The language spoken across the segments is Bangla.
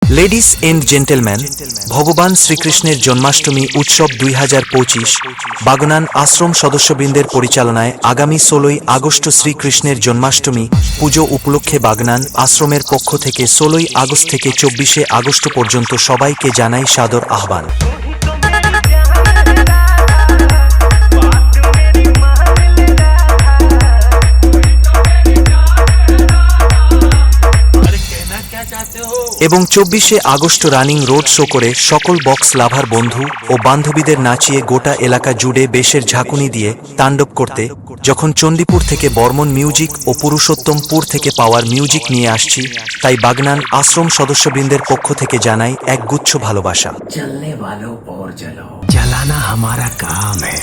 লেডিস এন্ড জেন্টেলম্যান, ভগবান শ্রীকৃষ্ণের জন্মাষ্টমী উৎসব 2025 বাগনান আশ্রম সদস্যবৃন্দের পরিচালনায় আগামী 16ই আগস্ট শ্রীকৃষ্ণের জন্মাষ্টমী পুজো উপলক্ষে বাগনান আশ্রমের পক্ষ থেকে 16ই আগস্ট থেকে 24শে আগস্ট পর্যন্ত সবাইকে জানাই সাদর আহ্বান। এবং 24শে আগস্ট রানিং রোড শো করে সকল বক্স লাভার বন্ধু ও বান্ধবীদের নাচিয়ে গোটা এলাকা জুড়ে বেশের ঝাঁকুনি দিয়ে তাণ্ডব করতে, যখন চণ্ডীপুর থেকে বর্মন মিউজিক ও পুরুষোত্তমপুর থেকে পাওয়ার মিউজিক নিয়ে আসছি, তাই বাগনান আশ্রম সদস্যবৃন্দের পক্ষ থেকে জানাই একগুচ্ছ ভালোবাসা। चलने वालों और जलो, जलाना हमारा काम है,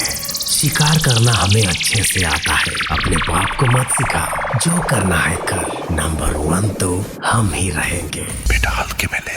शिकार करना हमें अच्छे से आता है। अपने बाप को मत सिखा, जो करना है कर, नंबर 1 तो हम ही रहेंगे। बेटा हल्के में ले।